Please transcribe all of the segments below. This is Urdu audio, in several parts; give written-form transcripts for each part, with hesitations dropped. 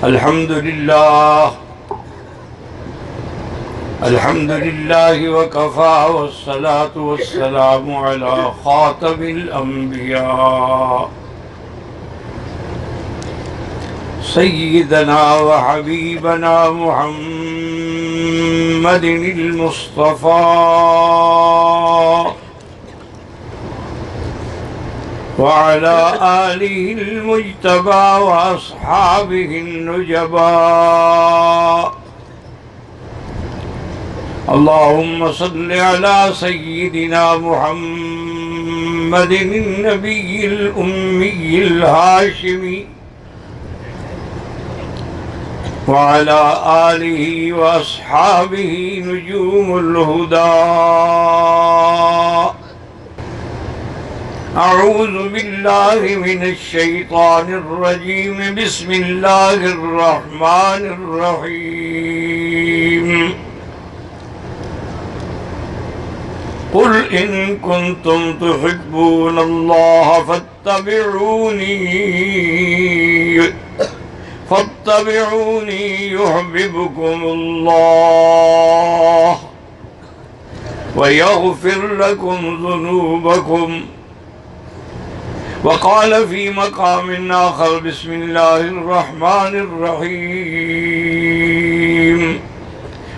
الحمد لله وكفى والصلاة والسلام على خاتم الأنبياء سيدنا وحبيبنا محمد المصطفى وعلى آله المجتبى وأصحابه النجبى. اللهم صل على سيدنا محمد النبي الأمي الهاشمي وعلى آله وأصحابه نجوم الهدى. أعوذ بالله من الشيطان الرجيم. بسم الله الرحمن الرحيم. قل إن كنتم تحبون الله فاتبعوني يحببكم الله ويغفر لكم ذنوبكم. وقال في مقام آخر بسم الله الرحمن الرحيم.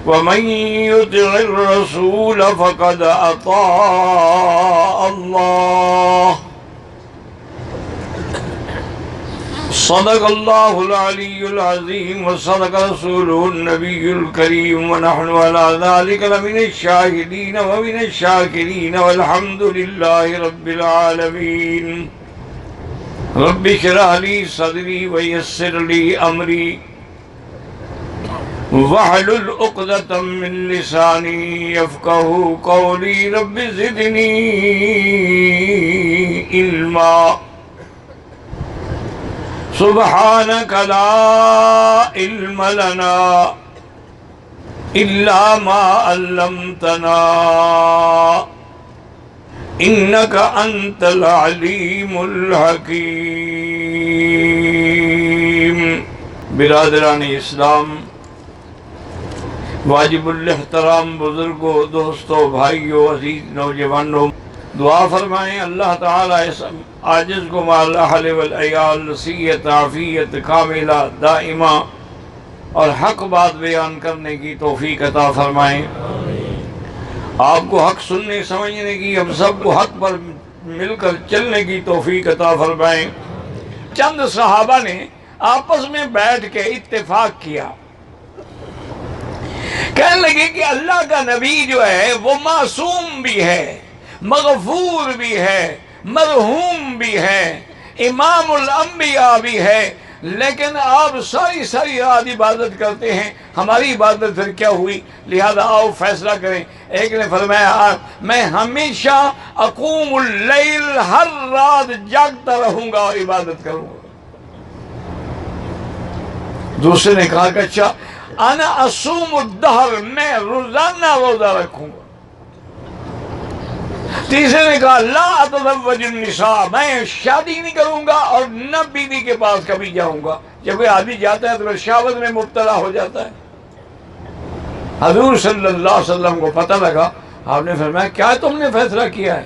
ومن يطع الرسول فقد أطاع الله. صدق الله العلي العظيم وصدق رسوله النبي الكريم ونحن على ذلك لمن الشاهدين ومن الشاكرين والحمد لله رب العالمين. رب اشرح لي صدري ويسر لي أمري واحلل عقدة من لساني يفقهوا قولي. رب زدني علما. سبحانك لا علم لنا إلا ما علمتنا إنك أنت العليم الحكيم. برادران اسلام، واجب الاحترام بزرگوں، دوستوں، بھائیوں، عزیز نوجوانوں، دعا فرمائیں اللہ تعالیٰ اس عاجز کو مال اہل والعیال نصیحت عافیت کاملہ دائمہ اور حق بات بیان کرنے کی توفیق عطا فرمائیں. آپ کو حق سننے سمجھنے کی، ہم سب کو حق پر مل کر چلنے کی توفیق عطا فرمائیں. چند صحابہ نے آپس میں بیٹھ کے اتفاق کیا، کہنے لگے کہ اللہ کا نبی جو ہے وہ معصوم بھی ہے، مغفور بھی ہے، مرحوم بھی ہے، امام الانبیاء بھی ہے، لیکن آپ ساری رات عبادت کرتے ہیں، ہماری عبادت پھر کیا ہوئی؟ لہذا آؤ فیصلہ کریں. ایک نے فرمایا میں ہمیشہ اقوم اللیل، ہر رات جاگتا رہوں گا اور عبادت کروں گا. دوسرے نے کہا کہ اچھا انا اصوم الدہر، میں روزانہ روزہ رکھوں گا. تیسرے نے کہا لا اتزوج النساء، میں شادی نہیں کروں گا اور نہ بیوی کے پاس کبھی جاؤں گا. جب کوئی آدمی جاتا ہے تو پھر شہوت میں مبتلا ہو جاتا ہے. حضور صلی اللہ علیہ وسلم کو پتہ لگا، آپ نے فرمایا کیا تم نے فیصلہ کیا ہے؟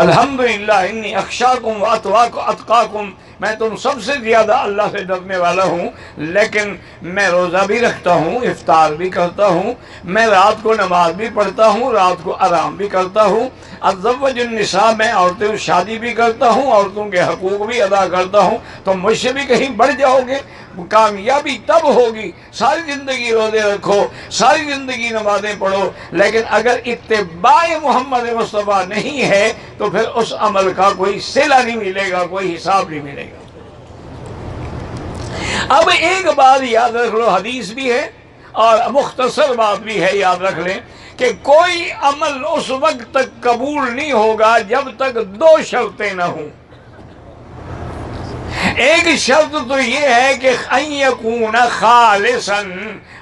الحمدللہ انی اخشاکم واتقاکم، میں تم سب سے زیادہ اللہ سے ڈرنے والا ہوں، لیکن میں روزہ بھی رکھتا ہوں، افطار بھی کرتا ہوں، میں رات کو نماز بھی پڑھتا ہوں، رات کو آرام بھی کرتا ہوں. اتزوج النساء، میں عورتوں سے شادی بھی کرتا ہوں، عورتوں کے حقوق بھی ادا کرتا ہوں. تم مجھ سے بھی کہیں بڑھ جاؤ گے؟ کامیابی تب ہوگی ساری زندگی روزے رکھو، ساری زندگی نمازیں پڑھو، لیکن اگر اتباع محمد مصطفیٰ نہیں ہے تو پھر اس عمل کا کوئی صلہ نہیں ملے گا، کوئی حساب نہیں ملے گا. اب ایک بات یاد رکھ لو، حدیث بھی ہے اور مختصر بات بھی ہے، یاد رکھ لیں کہ کوئی عمل اس وقت تک قبول نہیں ہوگا جب تک دو شرطیں نہ ہوں. ایک شرط تو یہ ہے کہ ان یکون خالصا،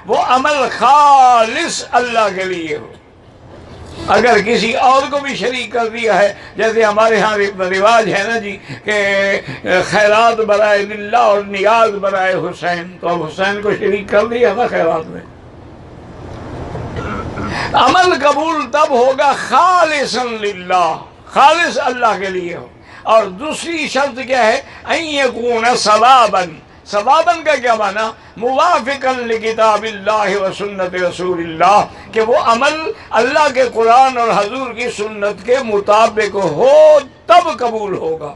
وہ عمل خالص اللہ کے لیے ہو. اگر کسی اور کو بھی شریک کر دیا ہے، جیسے ہمارے ہاں رواج ہے نا جی کہ خیرات برائے للہ اور نیاز برائے حسین، تو اب حسین کو شریک کر دیا تھا خیرات میں۔ عمل قبول تب ہوگا خالصا للہ، خالص اللہ کے لیے ہو۔ اور دوسری شرط کیا ہے؟ ان یکون ثوابا، ثوابا کا کیا معنی؟ موافقا لکتاب اللہ و سنت رسول اللہ، کہ وہ عمل اللہ کے قرآن اور حضور کی سنت کے مطابق ہو تب قبول ہوگا۔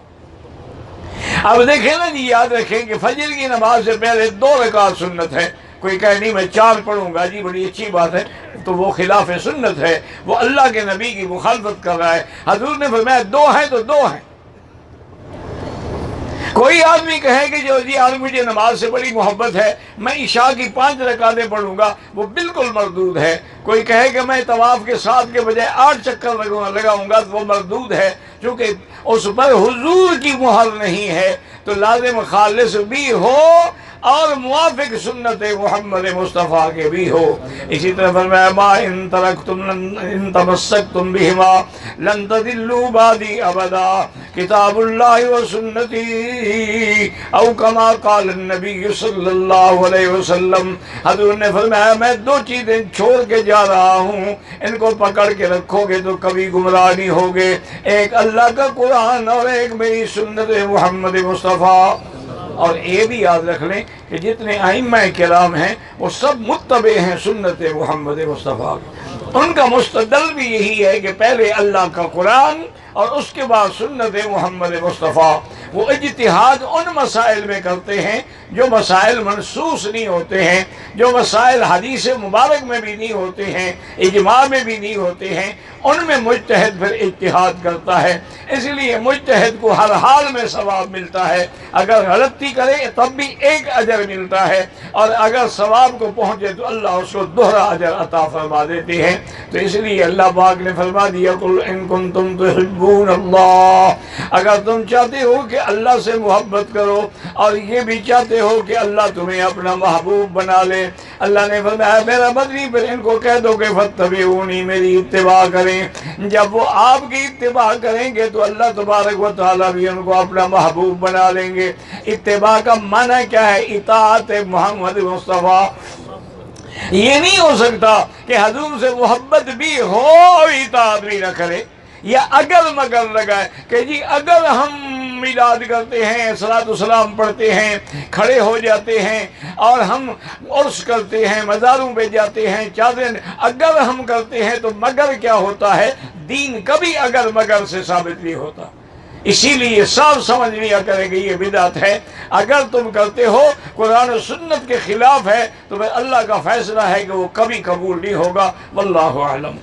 اب دیکھیں نا جی، یاد رکھیں کہ فجر کی نماز سے پہلے 2 رکعت سنت ہے۔ کوئی کہے نہیں میں 4 پڑھوں گا، جی بڑی اچھی بات ہے، تو وہ خلاف سنت ہے، وہ اللہ کے نبی کی مخالفت کر رہا ہے۔ حضور نے فرمایا 2 ہیں تو 2 ہیں۔ کوئی آدمی کہے کہ جو جی آج مجھے نماز سے بڑی محبت ہے، میں عشاء کی 5 رکعتیں پڑھوں گا، وہ بالکل مردود ہے۔ کوئی کہے کہ میں طواف کے 7 کے بجائے 8 چکر لگاؤں گا، تو وہ مردود ہے، چونکہ اس پر حضور کی مہر نہیں ہے۔ تو لازم خالص بھی ہو اور موافق سنت محمد مصطفیٰ کے بھی ہو۔ اسی طرح فرمایا ما ان ترکتم ان تمسکتم بہما لن تضلوا بعدی ابدا، کتاب اللہ و سنتی، او کما قال النبی صلی اللہ علیہ وسلم۔ حضور نے فرمایا میں 2 چیزیں چھوڑ کے جا رہا ہوں، ان کو پکڑ کے رکھو گے تو کبھی گمراہ نہیں ہوگے، ایک اللہ کا قرآن اور ایک میری سنت محمد مصطفیٰ۔ اور یہ بھی یاد رکھ لیں کہ جتنے ائمہ کرام ہیں وہ سب متبع ہیں سنت محمد مصطفیٰ کی۔ ان کا مستدل بھی یہی ہے کہ پہلے اللہ کا قرآن اور اس کے بعد سنت محمد مصطفیٰ۔ وہ اجتہاد ان مسائل میں کرتے ہیں جو مسائل منصوص نہیں ہوتے ہیں، جو مسائل حدیث مبارک میں بھی نہیں ہوتے ہیں، اجماع میں بھی نہیں ہوتے ہیں، ان میں مجتہد پھر اجتہاد کرتا ہے۔ اس لیے مجتہد کو ہر حال میں ثواب ملتا ہے، اگر غلطی کرے تب بھی 1 اجر ملتا ہے، اور اگر ثواب کو پہنچے تو اللہ اس کو دوہرا اجر عطا فرما دیتے ہیں۔ تو اس لیے اللہ پاک نے فرما دیا قل ان کنتم تحبون اللہ، اگر تم چاہتے ہو کہ اللہ سے محبت کرو اور یہ بھی چاہتے ہو کہ اللہ تمہیں اپنا محبوب بنا لے، اللہ نے فرمایا میرا بدری پھر ان کو کہہ دو کہ فاتبعونی، میری اتباع کریں۔ جب وہ آپ کی اتباع کریں گے تو اللہ تبارک و تعالیٰ بھی ان کو اپنا محبوب بنا لیں گے۔ اتباع کا معنی کیا ہے؟ اطاعت محمد مصطفیٰ۔ یہ نہیں ہو سکتا کہ حضور سے محبت بھی ہو اور اطاعت بھی نہ کرے، یا اگر مگر لگائے کہ جی اگر ہم میلاد کرتے ہیں، صلاۃ السلام پڑھتے ہیں، کھڑے ہو جاتے ہیں، اور ہم عرس کرتے ہیں، مزاروں پہ جاتے ہیں، چادریں اگر ہم کرتے ہیں، تو مگر کیا ہوتا ہے؟ دین کبھی اگر مگر سے ثابت نہیں ہوتا۔ اسی لیے صاف سمجھ لیا کرے کہ یہ بدعت ہے۔ اگر تم کرتے ہو قرآن و سنت کے خلاف ہے تو پھر اللہ کا فیصلہ ہے کہ وہ کبھی قبول نہیں ہوگا۔ واللہ اعلم۔